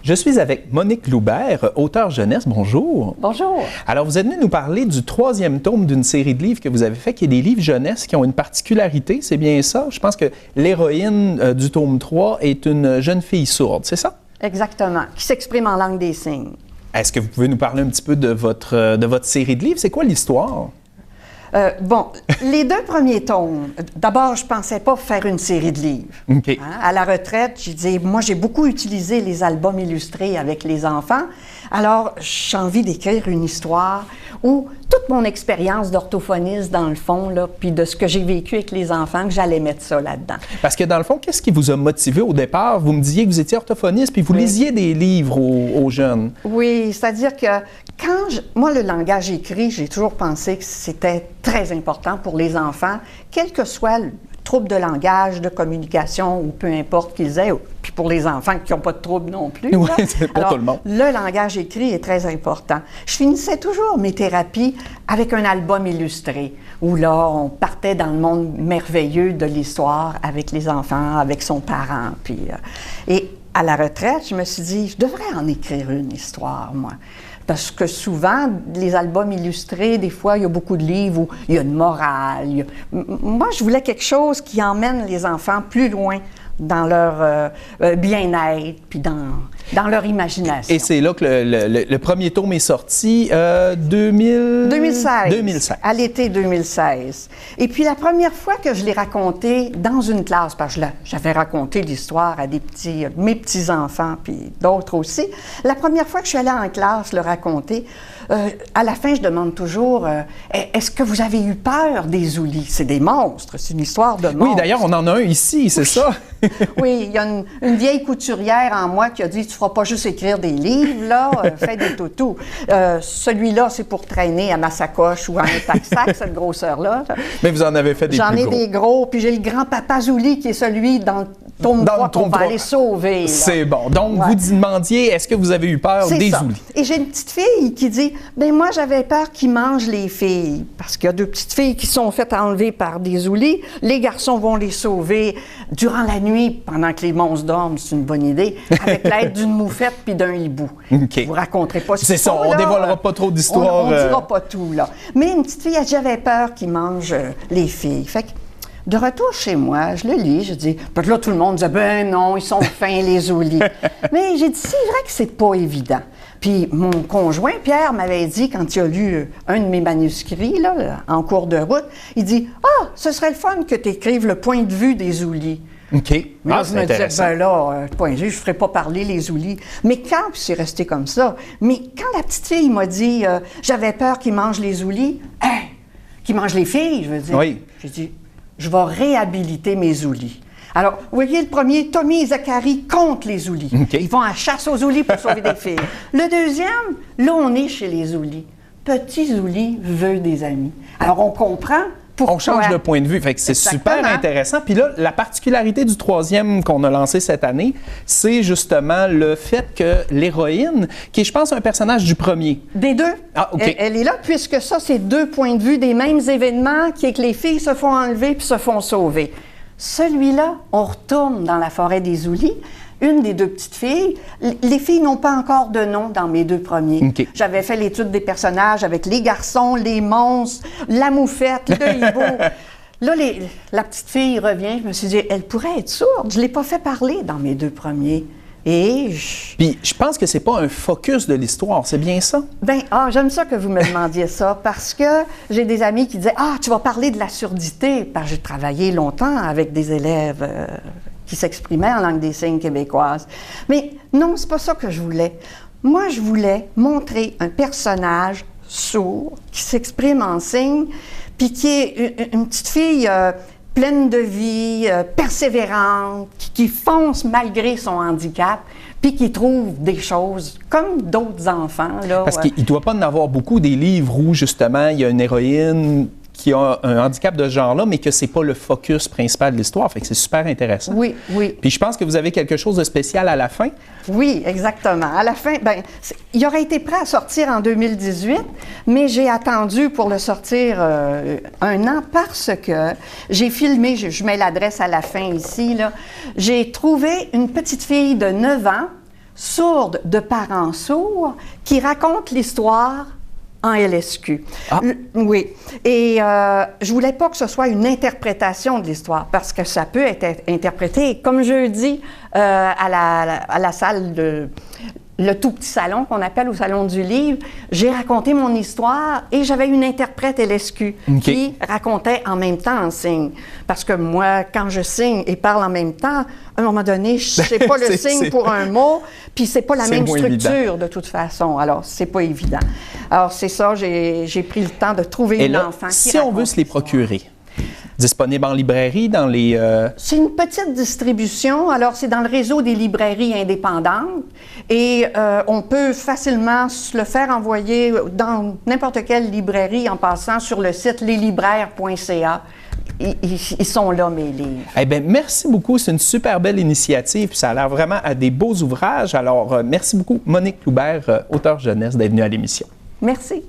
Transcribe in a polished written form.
Je suis avec Monique Loubert, auteure jeunesse. Bonjour. Bonjour. Alors, vous êtes venue nous parler du 3e tome d'une série de livres que vous avez fait, qui est des livres jeunesse qui ont une particularité, c'est bien ça? Je pense que l'héroïne du tome 3 est une jeune fille sourde, c'est ça? Exactement, qui s'exprime en langue des signes. Est-ce que vous pouvez nous parler un petit peu de votre série de livres? C'est quoi l'histoire? Bon, les 2 premiers tomes, d'abord, je ne pensais pas faire une série de livres. OK. Hein? À la retraite, j'ai dit, moi, j'ai beaucoup utilisé les albums illustrés avec les enfants, alors j'ai envie d'écrire une histoire où toute mon expérience d'orthophoniste, dans le fond, là, puis de ce que j'ai vécu avec les enfants, que j'allais mettre ça là-dedans. Parce que dans le fond, qu'est-ce qui vous a motivé au départ? Vous me disiez que vous étiez orthophoniste, puis vous lisiez des livres aux jeunes. Oui, c'est-à-dire que moi, le langage écrit, j'ai toujours pensé que c'était très important pour les enfants, quel que soit le trouble de langage, de communication ou peu importe qu'ils aient, puis pour les enfants qui n'ont pas de trouble non plus. Oui, c'est pour tout le monde. Le langage écrit est très important. Je finissais toujours mes thérapies avec un album illustré, où là, on partait dans le monde merveilleux de l'histoire avec les enfants, avec son parent. Et à la retraite, je me suis dit, je devrais en écrire une histoire, moi. Parce que souvent, les albums illustrés, des fois, il y a beaucoup de livres où il y a une morale. Moi, je voulais quelque chose qui emmène les enfants plus loin dans leur bien-être, puis dans leur imagination. Et c'est là que le premier tome est sorti, 2016. À l'été 2016. Et puis la première fois que je l'ai raconté dans une classe, parce que j'avais raconté l'histoire à mes petits-enfants, puis d'autres aussi, la première fois que je suis allée en classe le raconter, à la fin, je demande toujours, est-ce que vous avez eu peur des oulis? C'est des monstres, c'est une histoire de monstres. Oui, d'ailleurs, on en a un ici, c'est ça? Oui, il y a une vieille couturière en moi qui a dit, tu ne feras pas juste écrire des livres, là, fais des toutous. Celui-là, c'est pour traîner à ma sacoche ou à un pack-sac, cette grosseur-là. Mais vous en avez fait des plus gros. J'en ai des gros, puis j'ai le grand-papa Zouli qui est celui dans le tome 3 qu'on va aller sauver. C'est bon. Donc, vous demandiez, est-ce que vous avez eu peur des oulis? Et j'ai une petite fille qui dit, ben moi, j'avais peur qu'ils mangent les filles, parce qu'il y a 2 petites filles qui sont faites enlever par des oulis. Les garçons vont les sauver durant la nuit, pendant que les monstres dorment, c'est une bonne idée, avec l'aide d'une moufette puis d'un hibou. Okay. Je vous raconterai pas ce C'est ça, on ne dévoilera pas trop d'histoires. On ne dira pas tout, là. Mais une petite fille, elle dit, j'avais peur qu'ils mangent les filles. Fait que, de retour chez moi, je le lis, je dis, puis là, tout le monde disait, ben non, ils sont fins, les oulis. Mais j'ai dit, c'est vrai que c'est pas évident. Puis mon conjoint, Pierre, m'avait dit, quand il a lu un de mes manuscrits, là, en cours de route, il dit, ah, ce serait le fun que tu écrives le point de vue des oulis. OK. Mais là, je me disais, ben là, point de vue, je ne ferai pas parler les oulis. Mais quand, puis c'est resté comme ça, mais quand la petite fille m'a dit, j'avais peur qu'ils mangent les oulis, qu'ils mangent les filles, je veux dire. Oui. J'ai dit, je vais réhabiliter mes oulis. Alors, vous voyez, le premier, Tommy et Zachary contre les oulis. Okay. Ils vont à la chasse aux oulis pour sauver des filles. Le deuxième, là, on est chez les oulis. Petit ouli veut des amis. Alors, on comprend pourquoi. On change de point de vue. Fait que c'est super intéressant. Puis là, la particularité du 3e qu'on a lancé cette année, c'est justement le fait que l'héroïne, qui est, je pense, un personnage du premier. Des 2. Ah, OK. Elle est là, puisque ça, c'est 2 points de vue des mêmes événements, qui est que les filles se font enlever puis se font sauver. Celui-là, on retourne dans la forêt des oulis. Une des 2 petites filles, les filles n'ont pas encore de nom dans mes 2 premiers. Okay. J'avais fait l'étude des personnages avec les garçons, les monstres, la moufette, le hibou. Là, la petite fille revient, je me suis dit, elle pourrait être sourde. Je ne l'ai pas fait parler dans mes 2 premiers. Puis, je pense que c'est pas un focus de l'histoire, c'est bien ça? J'aime ça que vous me demandiez ça, parce que j'ai des amis qui disaient, tu vas parler de la surdité, parce que j'ai travaillé longtemps avec des élèves qui s'exprimaient en langue des signes québécoise. Mais non, c'est pas ça que je voulais. Moi, je voulais montrer un personnage sourd qui s'exprime en signes, puis qui est une petite fille pleine de vie, persévérante, qui fonce malgré son handicap, puis qui trouve des choses comme d'autres enfants. Là, parce qu'il ne doit pas en avoir beaucoup des livres où, justement, il y a une héroïne qui a un handicap de ce genre-là, mais que c'est pas le focus principal de l'histoire. Fait que c'est super intéressant. Oui, oui. Puis je pense que vous avez quelque chose de spécial à la fin. Oui, exactement. À la fin, il aurait été prêt à sortir en 2018, mais j'ai attendu pour le sortir 1 an parce que j'ai filmé, je mets l'adresse à la fin ici, là. J'ai trouvé une petite fille de 9 ans sourde de parents sourds qui raconte l'histoire en LSQ. Ah. Oui. Et je voulais pas que ce soit une interprétation de l'histoire, parce que ça peut être interprété, comme jeudi, à la salle de... le tout petit salon qu'on appelle au Salon du Livre, j'ai raconté mon histoire et j'avais une interprète LSQ qui racontait en même temps en signe. Parce que moi, quand je signe et parle en même temps, à un moment donné, je sais pas le signe pour un mot, puis c'est pas la même structure évident. De toute façon. Alors, c'est pas évident. Alors, c'est ça, j'ai pris le temps de trouver une enfant qui si on veut se les procurer, disponible en librairie, dans les... C'est une petite distribution. Alors, c'est dans le réseau des librairies indépendantes et on peut facilement se le faire envoyer dans n'importe quelle librairie en passant sur le site leslibraires.ca. Ils sont là, mes livres. Eh bien, merci beaucoup. C'est une super belle initiative. Puis ça a l'air vraiment à des beaux ouvrages. Alors, merci beaucoup, Monique Loubert, auteure jeunesse, d'être venue à l'émission. Merci.